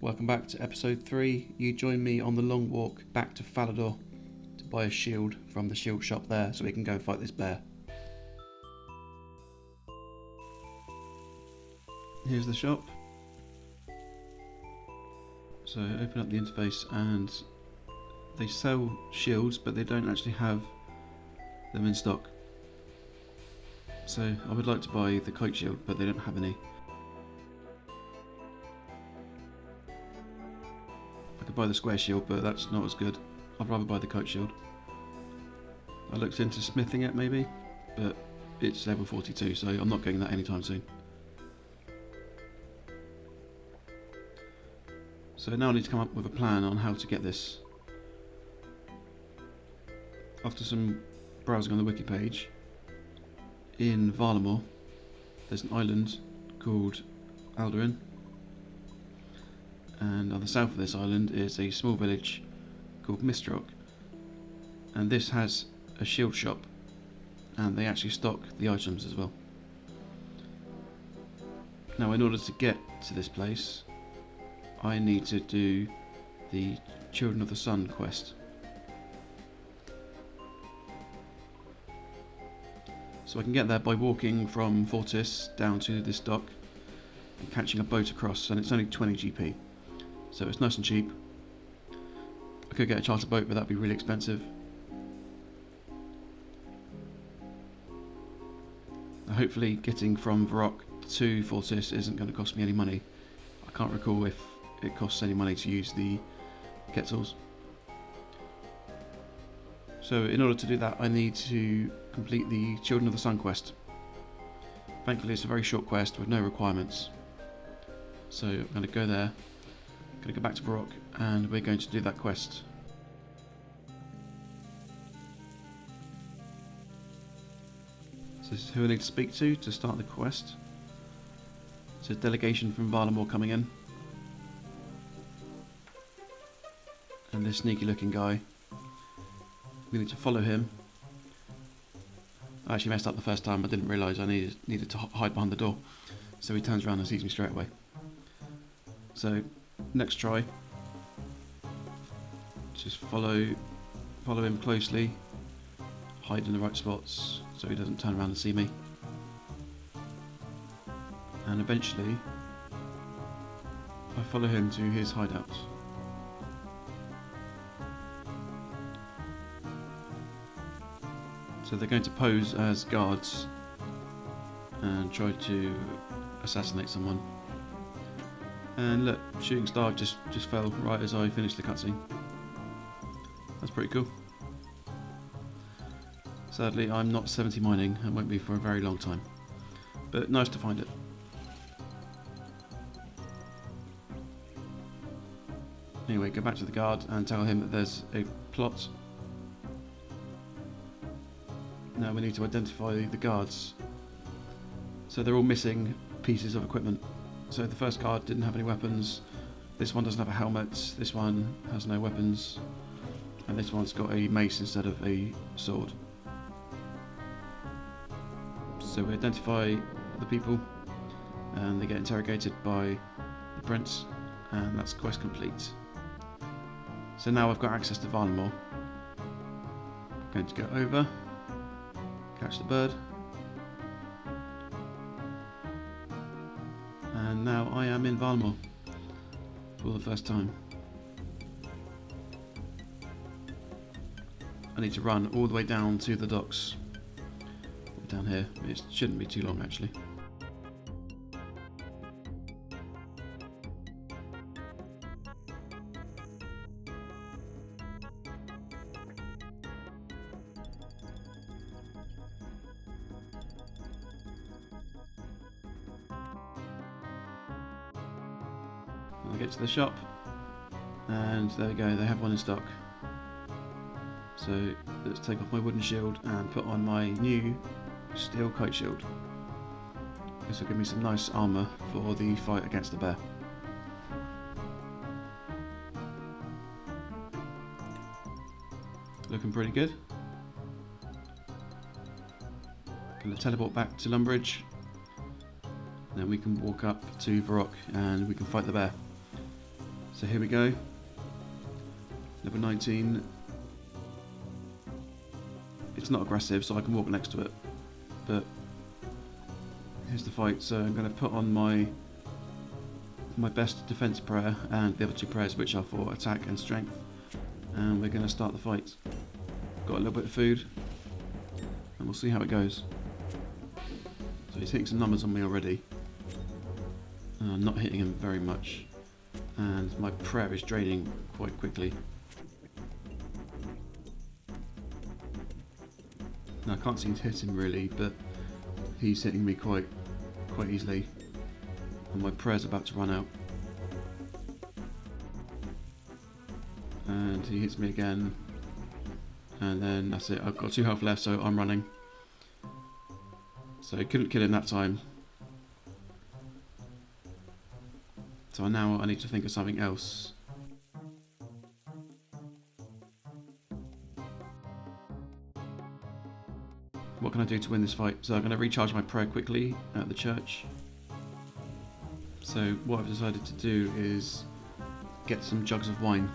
welcome back to episode 3. You join me on the long walk back to Falador to buy a shield from the shield shop there so we can go and fight this bear. Here's the shop. So open up the interface and they sell shields, but they don't actually have them in stock. So I would like to buy the kite shield, but they don't have any. I could buy the square shield, but that's not as good. I'd rather buy the kite shield. I looked into smithing it maybe, but it's level 42, so I'm not getting that anytime soon. So now I need to come up with a plan on how to get this. After some browsing on the wiki page, in Valamor there's an island called Alderin, and on the south of this island is a small village called Mistrock, and this has a shield shop and they actually stock the items as well. Now in order to get to this place I need to do the Children of the Sun quest. So I can get there by walking from Fortis down to this dock and catching a boat across, and it's only 20 GP, so it's nice and cheap. I could get a charter boat, but that'd be really expensive. Hopefully getting from Varrock to Fortis isn't going to cost me any money. I can't recall if it costs any money to use the Quetzals. So in order to do that I need to complete the Children of the Sun quest. Thankfully it's a very short quest with no requirements. So I'm going to go there, I'm going to go back to Varrock, and we're going to do that quest. So this is who I need to speak to start the quest. It's a delegation from Valamor coming in. And this sneaky looking guy. We need to follow him. I actually messed up the first time. I didn't realise I needed to hide behind the door. So he turns around and sees me straight away. So next try, just follow him closely, hide in the right spots so he doesn't turn around and see me. And eventually I follow him to his hideout. So they're going to pose as guards and try to assassinate someone. And look, shooting star just fell right as I finished the cutscene. That's pretty cool. Sadly I'm not 70 mining and won't be for a very long time, but nice to find it. Anyway, go back to the guard and tell him that there's a plot. Now we need to identify the guards. So they're all missing pieces of equipment. So the first guard didn't have any weapons, this one doesn't have a helmet, this one has no weapons, and this one's got a mace instead of a sword. So we identify the people and they get interrogated by the prince, and that's quest complete. So now I've got access to Valamor. I'm going to go over, catch the bird, and now I am in Valamor for the first time. I need to run all the way down to the docks. Down here, it shouldn't be too long actually. I get to the shop and there we go, they have one in stock. So let's take off my wooden shield and put on my new steel kite shield. This will give me some nice armour for the fight against the bear. Looking pretty good. Going to teleport back to Lumbridge. Then we can walk up to Varrock and we can fight the bear. So here we go. Level 19. It's not aggressive, so I can walk next to it. But here's the fight. So I'm going to put on my best defense prayer and the other two prayers, which are for attack and strength. And we're going to start the fight. Got a little bit of food, and we'll see how it goes. So he's hitting some numbers on me already. I'm not hitting him very much, and my prayer is draining quite quickly. Now I can't seem to hit him really, but he's hitting me quite easily, and my prayer's about to run out. And he hits me again, and then that's it. I've got 2 health left, so I'm running. So I couldn't kill him that time. So now I need to think of something else. What can I do to win this fight? So I'm going to recharge my prayer quickly at the church. So what I've decided to do is get some jugs of wine,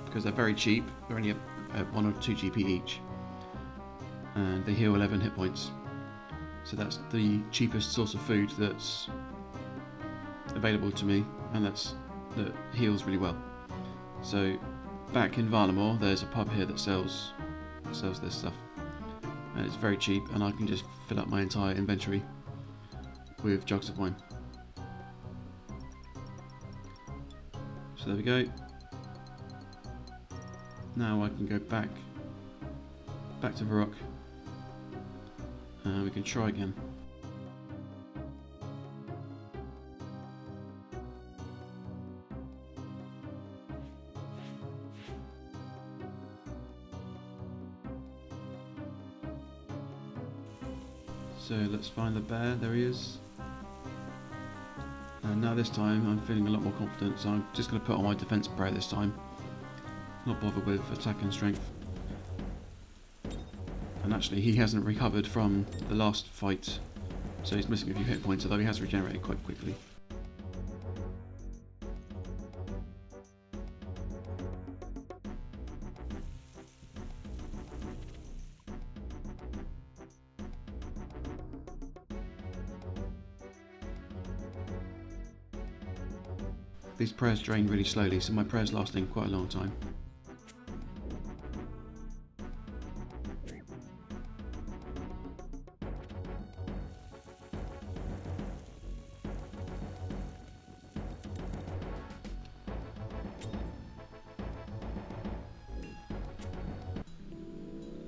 because they're very cheap. They're only 1 or 2 GP each, and they heal 11 hit points. So that's the cheapest source of food that's available to me, and that heals really well. So back in Varlamore, there's a pub here that sells this stuff, and it's very cheap, and I can just fill up my entire inventory with jugs of wine. So there we go. Now I can go back to Varrock, and we can try again. So let's find the bear. There he is. And now this time I'm feeling a lot more confident, so I'm just going to put on my defense prayer this time. Not bother with attack and strength. And actually he hasn't recovered from the last fight, so he's missing a few hit points, although he has regenerated quite quickly. These prayers drain really slowly, so my prayer's lasting quite a long time.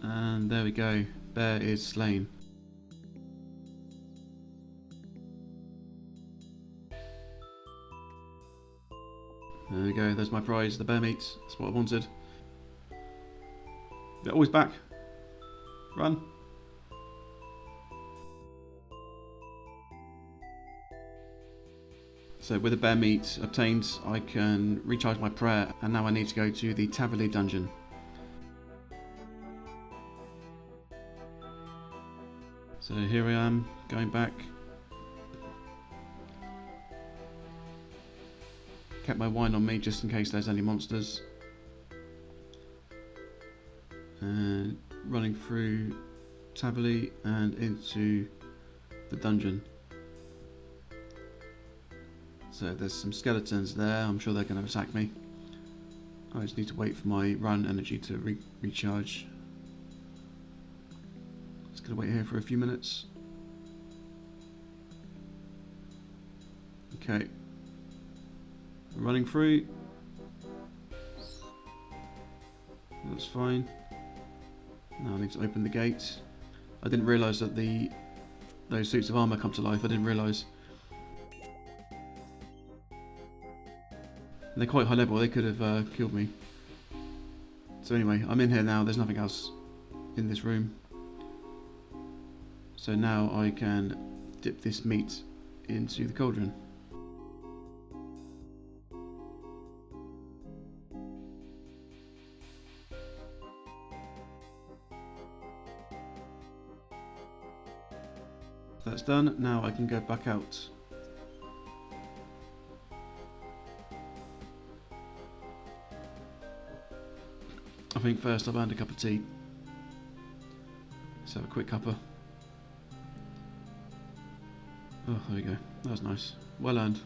And there we go, bear is slain. There we go, there's my prize, the bear meat. That's what I wanted. They're always back. Run. So with the bear meat obtained, I can recharge my prayer, and now I need to go to the Taverley dungeon. So here I am, going back. Kept my wine on me just in case there's any monsters. And running through Taverley and into the dungeon. So there's some skeletons there, I'm sure they're going to attack me. I just need to wait for my run energy to recharge. Just going to wait here for a few minutes. Okay. Running through. That's fine. Now I need to open the gate. I didn't realise that those suits of armour come to life. I didn't realise. They're quite high level. They could have killed me. So anyway, I'm in here now. There's nothing else in this room. So now I can dip this meat into the cauldron. That's done. Now I can go back out. I think first I've earned a cup of tea. Let's have a quick cuppa. Oh, there we go. That was nice. Well earned.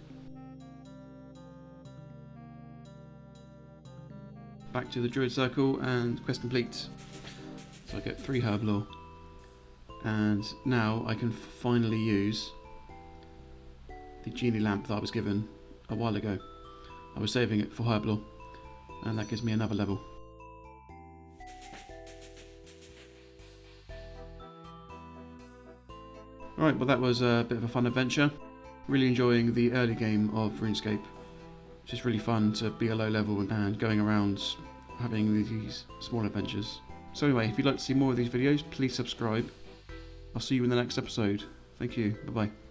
Back to the Druid Circle and quest complete. So I get 3 herb lore. And now I can finally use the genie lamp that I was given a while ago. I was saving it for herb lore, and that gives me another level. Alright, well that was a bit of a fun adventure. Really enjoying the early game of RuneScape. It's just really fun to be a low level and going around having these small adventures. So anyway, if you'd like to see more of these videos, please subscribe. I'll see you in the next episode. Thank you. Bye bye.